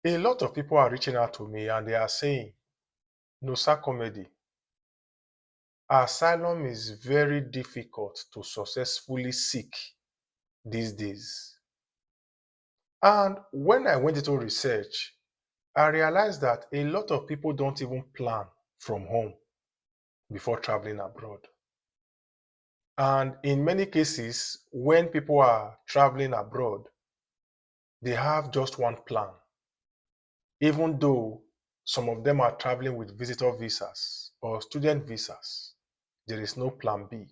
A lot of people are reaching out to me and they are saying, no, sir, comedy. Asylum is very difficult to successfully seek these days. And when I went into research, I realized that a lot of people don't even plan from home before traveling abroad. And in many cases, when people are traveling abroad, they have just one plan. Even though some of them are traveling with visitor visas or student visas, there is no plan B.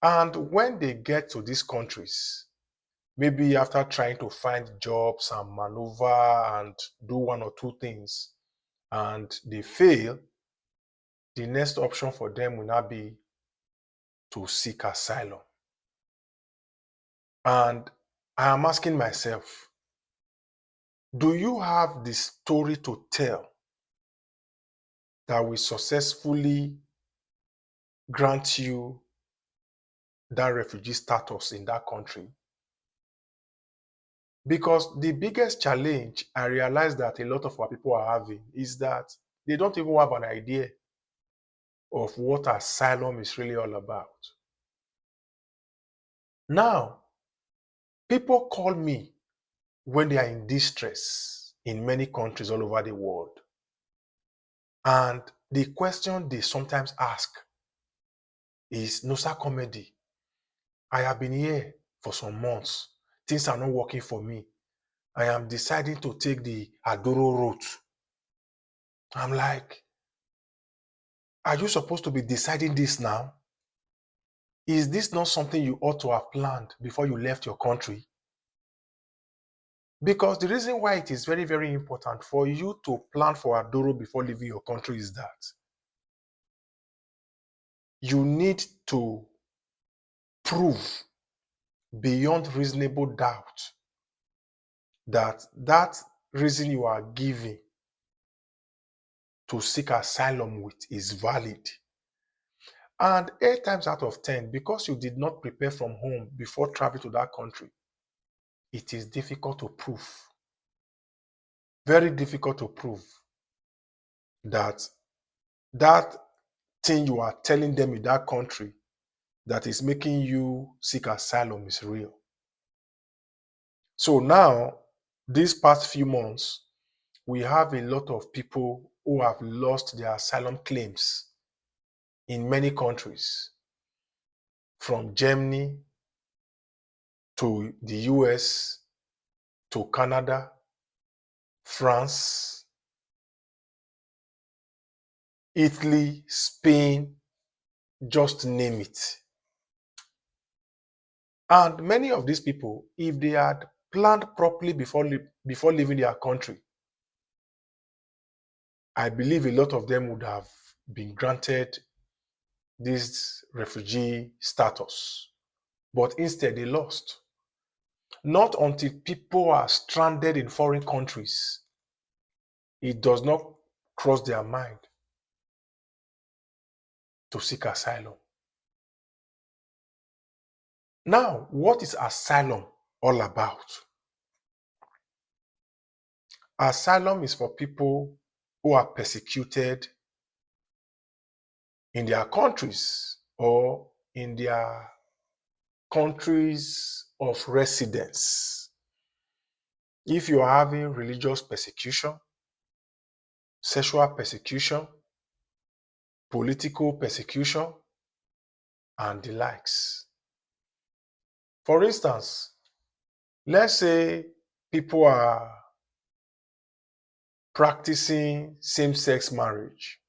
And when they get to these countries, maybe after trying to find jobs and maneuver and do one or two things, and they fail, the next option for them will not be to seek asylum. And I am asking myself, do you have the story to tell that will successfully grant you that refugee status in that country? Because the biggest challenge I realize that a lot of our people are having is that they don't even have an idea of what asylum is really all about. Now, people call me when they are in distress in many countries all over the world. And the question they sometimes ask is, no, sir, comedy. I have been here for some months. Things are not working for me. I am deciding to take the Adoro route. I'm like, are you supposed to be deciding this now? Is this not something you ought to have planned before you left your country? Because the reason why it is very, very important for you to plan for Adoro before leaving your country is that you need to prove beyond reasonable doubt that that reason you are giving to seek asylum with is valid. And 8 times out of 10, because you did not prepare from home before traveling to that country, it is difficult to prove, very difficult to prove that that thing you are telling them in that country that is making you seek asylum is real. So now, these past few months, we have a lot of people who have lost their asylum claims in many countries, from Germany to the US to Canada, France, Italy, Spain, just name it. And many of these people, if they had planned properly before leaving their country, I believe a lot of them would have been granted this refugee status. But instead, they lost. Not until people are stranded in foreign countries, it does not cross their mind to seek asylum. Now, what is asylum all about? Asylum is for people who are persecuted in their countries or in their countries of residence. If you are having religious persecution, sexual persecution, political persecution, and the likes. For instance, let's say people are practicing same-sex marriage,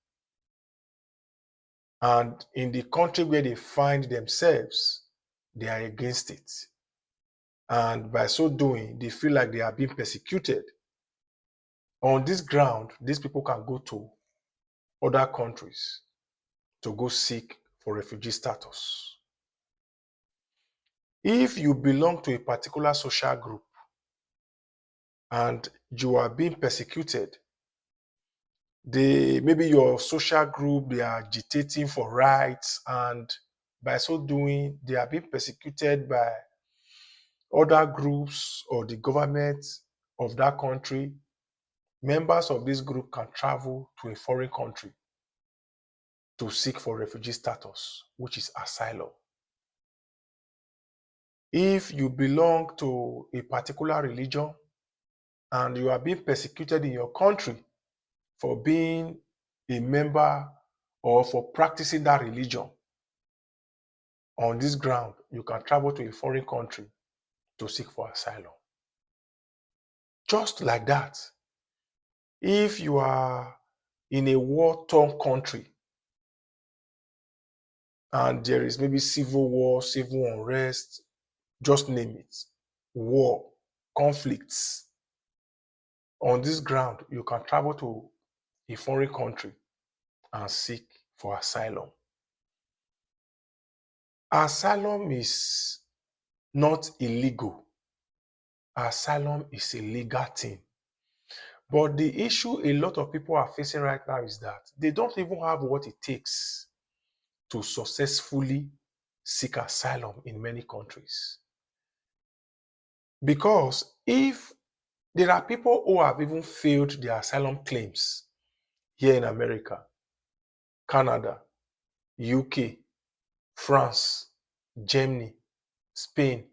and in the country where they find themselves, they are against it. And by so doing, they feel like they are being persecuted. On this ground, these people can go to other countries to go seek for refugee status. If you belong to a particular social group and you are being persecuted, maybe your social group, they are agitating for rights, and by so doing, they are being persecuted by other groups or the government of that country. members of this group can travel to a foreign country to seek for refugee status, which is asylum. If you belong to a particular religion and you are being persecuted in your country for being a member or for practicing that religion, on this ground, you can travel to a foreign country to seek for asylum. Just like that, if you are in a war-torn country and there is maybe civil war, civil unrest, just name it, war, conflicts, on this ground, you can travel to a foreign country and seek for asylum. Asylum is not illegal. Asylum is a legal thing. But the issue a lot of people are facing right now is that they don't even have what it takes to successfully seek asylum in many countries. Because if there are people who have even failed their asylum claims here in America, Canada, UK, France, Germany, Spain,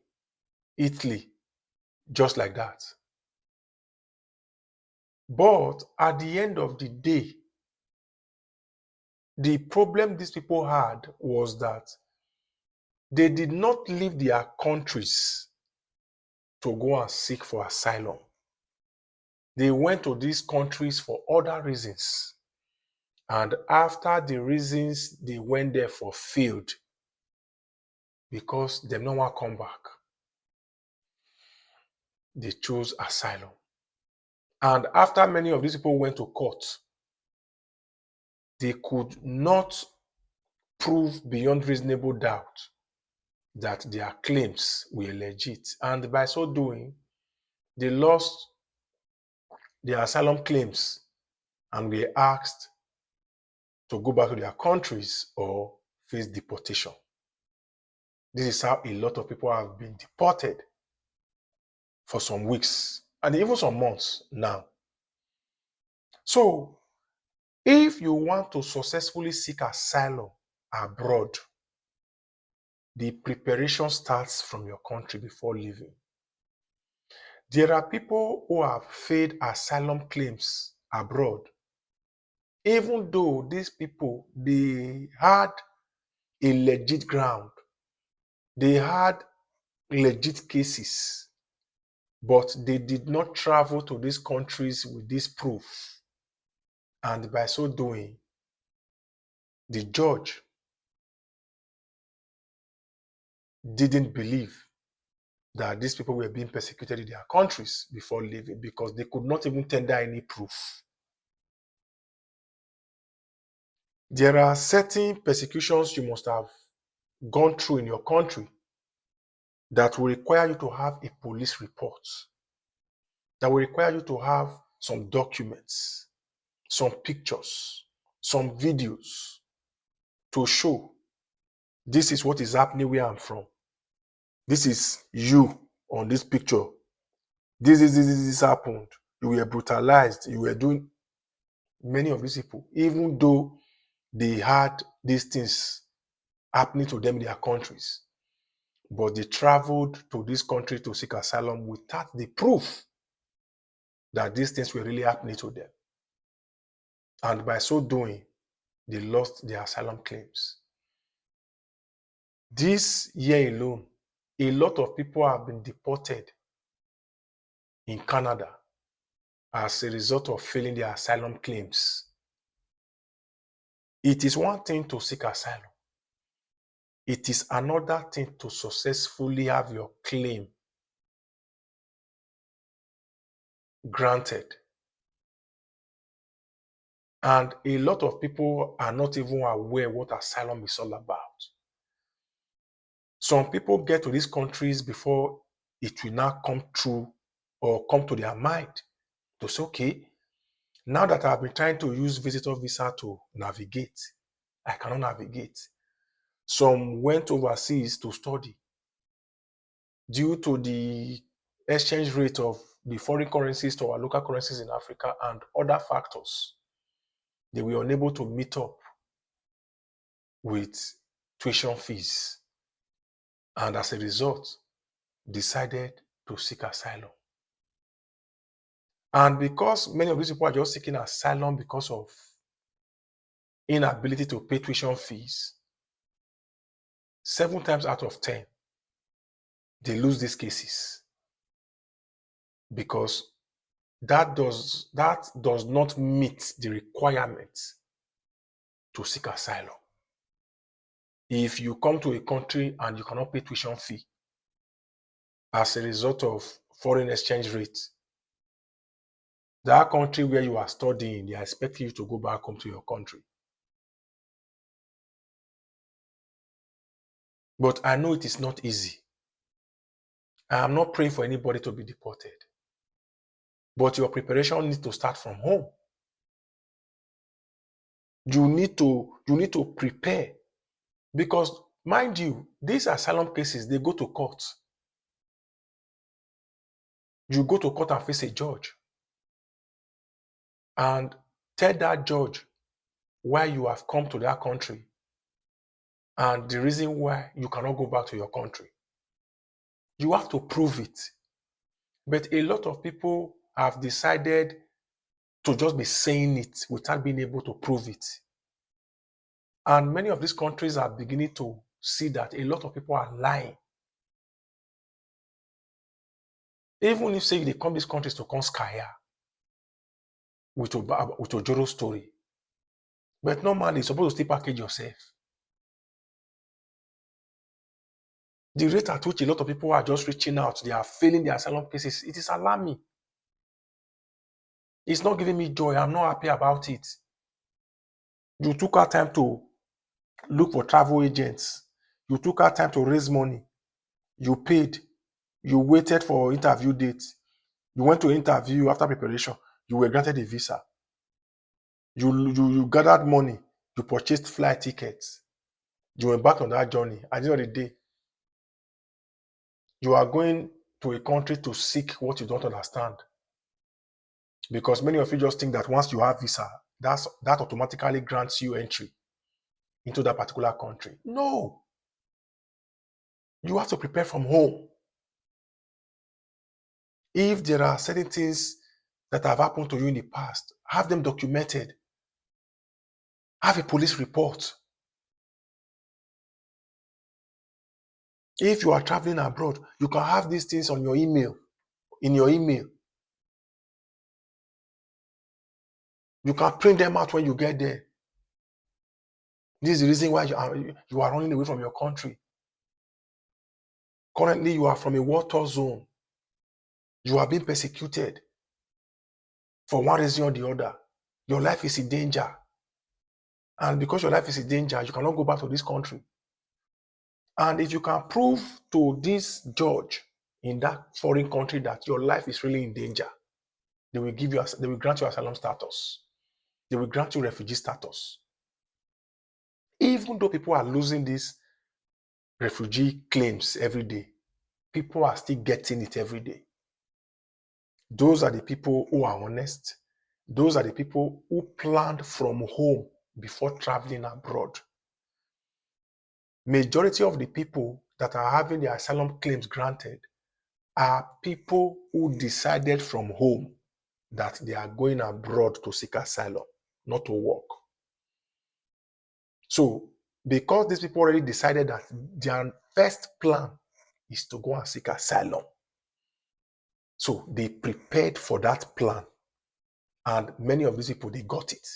Italy, just like that. But at the end of the day, the problem these people had was that they did not leave their countries to go and seek for asylum. They went to these countries for other reasons. And after the reasons they went there for failed, because they no want to come back, they chose asylum. And after many of these people went to court, they could not prove beyond reasonable doubt that their claims were legit. And by so doing, they lost their asylum claims and were asked to go back to their countries or face deportation. This is how a lot of people have been deported for some weeks and even some months now. So, if you want to successfully seek asylum abroad, the preparation starts from your country before leaving. There are people who have failed asylum claims abroad, even though these people, they had a legit ground, they had legit cases, but they did not travel to these countries with this proof. And by so doing, the judge didn't believe that these people were being persecuted in their countries before leaving because they could not even tender any proof. There are certain persecutions you must have gone through in your country that will require you to have a police report, that will require you to have some documents, some pictures, some videos to show this is what is happening where I'm from. This is you on this picture. This happened. You were brutalized. You were doing many of these people, even though they had these things happening to them in their countries, but they traveled to this country to seek asylum without the proof that these things were really happening to them. And by so doing, they lost their asylum claims. This year alone, a lot of people have been deported in Canada as a result of failing their asylum claims. It is one thing to seek asylum. It is another thing to successfully have your claim granted. And a lot of people are not even aware what asylum is all about. Some people get to these countries before it will now come true or come to their mind to say, okay, now that I've been trying to use visitor visa to navigate, I cannot navigate. Some went overseas to study. Due to the exchange rate of the foreign currencies to our local currencies in Africa and other factors, they were unable to meet up with tuition fees. And as a result, decided to seek asylum. And because many of these people are just seeking asylum because of inability to pay tuition fees, 7 times out of 10, they lose these cases because that does not meet the requirements to seek asylum. If you come to a country and you cannot pay tuition fee as a result of foreign exchange rate, that country where you are studying, they are expecting you to go back home to your country. But I know it is not easy. I am not praying for anybody to be deported. But your preparation needs to start from home. You need to prepare. Because, mind you, these asylum cases, they go to court. You go to court and face a judge. And tell that judge why you have come to that country and the reason why you cannot go back to your country. You have to prove it. But a lot of people have decided to just be saying it without being able to prove it. And many of these countries are beginning to see that a lot of people are lying. Even if, say, they come these countries to come scare with a Joro story. But normally, you're supposed to still package yourself. The rate at which a lot of people are just reaching out, they are failing their asylum cases, it is alarming. It's not giving me joy. I'm not happy about it. You took our time to look for travel agents. You took our time to raise money. You paid. You waited for interview dates. You went to interview after preparation. You were granted a visa. You gathered money. You purchased flight tickets. You went back on that journey. At the end of the day, you are going to a country to seek what you don't understand. Because many of you just think that once you have visa, that automatically grants you entry into that particular country. No. You have to prepare from home. If there are certain things that have happened to you in the past, have them documented. Have a police report. If you are traveling abroad, you can have these things on your email, in your email. You can print them out when you get there. This is the reason why you are running away from your country. Currently, you are from a war zone. You are being persecuted for one reason or the other. Your life is in danger. And because your life is in danger, you cannot go back to this country. And if you can prove to this judge in that foreign country that your life is really in danger, they will grant you asylum status. They will grant you refugee status. Even though people are losing these refugee claims every day, people are still getting it every day. Those are the people who are honest. Those are the people who planned from home before traveling abroad. Majority of the people that are having their asylum claims granted are people who decided from home that they are going abroad to seek asylum, not to work. So, because these people already decided that their first plan is to go and seek asylum, so they prepared for that plan. And many of these people, they got it.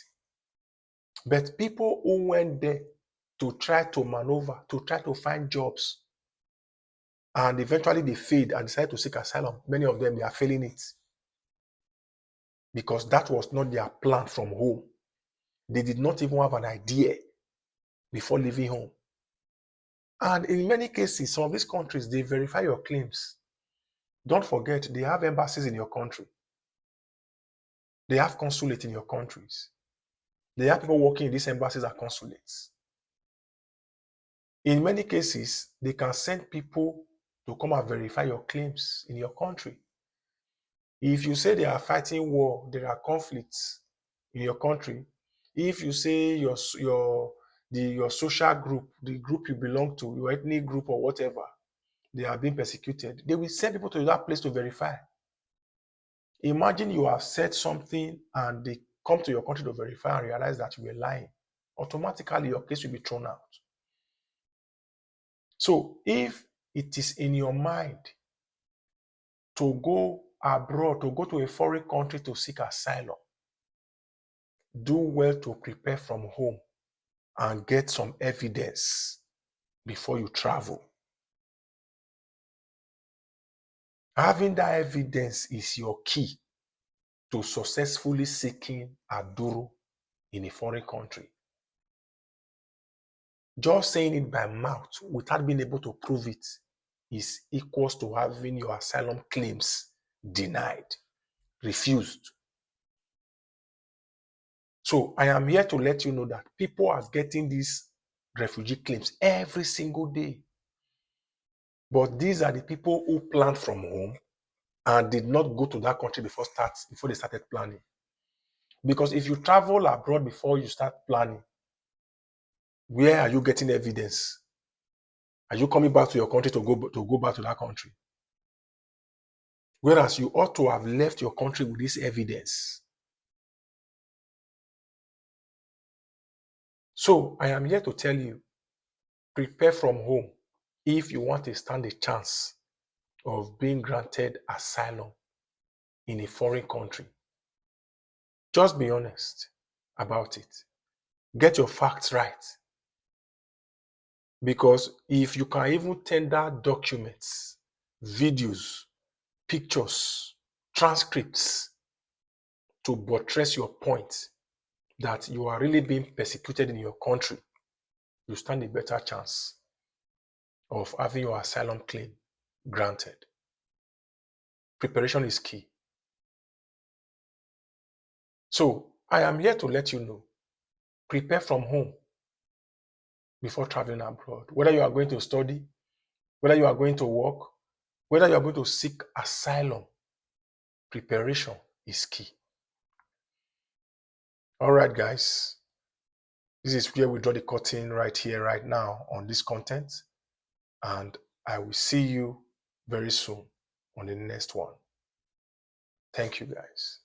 But people who went there to try to maneuver, to try to find jobs, and eventually they failed and decided to seek asylum, many of them, they are failing it. Because that was not their plan from home. They did not even have an idea before leaving home. And in many cases, some of these countries, they verify your claims. Don't forget, they have embassies in your country. They have consulate in your countries. They have people working in these embassies and consulates. In many cases, they can send people to come and verify your claims in your country. If you say they are fighting war, there are conflicts in your country. If you say your social group, the group you belong to, your ethnic group or whatever, they are being persecuted, they will send people to that place to verify. Imagine you have said something and they come to your country to verify and realize that you were lying. Automatically, your case will be thrown out. So if it is in your mind to go abroad, to go to a foreign country to seek asylum, do well to prepare from home and get some evidence before you travel. Having that evidence is your key to successfully seeking aduru in a foreign country. Just saying it by mouth without being able to prove it is equals to having your asylum claims denied, refused. So I am here to let you know that people are getting these refugee claims every single day. But these are the people who planned from home and did not go to that country before they started planning. Because if you travel abroad before you start planning, where are you getting evidence? Are you coming back to your country to go back to that country? Whereas you ought to have left your country with this evidence. So I am here to tell you, prepare from home if you want to stand a chance of being granted asylum in a foreign country. Just be honest about it. Get your facts right. Because if you can even tender documents, videos, pictures, transcripts to buttress your point that you are really being persecuted in your country, you stand a better chance of having your asylum claim granted. Preparation is key. So I am here to let you know, prepare from home before traveling abroad. Whether you are going to study, whether you are going to work, whether you are going to seek asylum, preparation is key. All right, guys. This is where we draw the curtain right here, right now on this content. And I will see you very soon on the next one. Thank you, guys.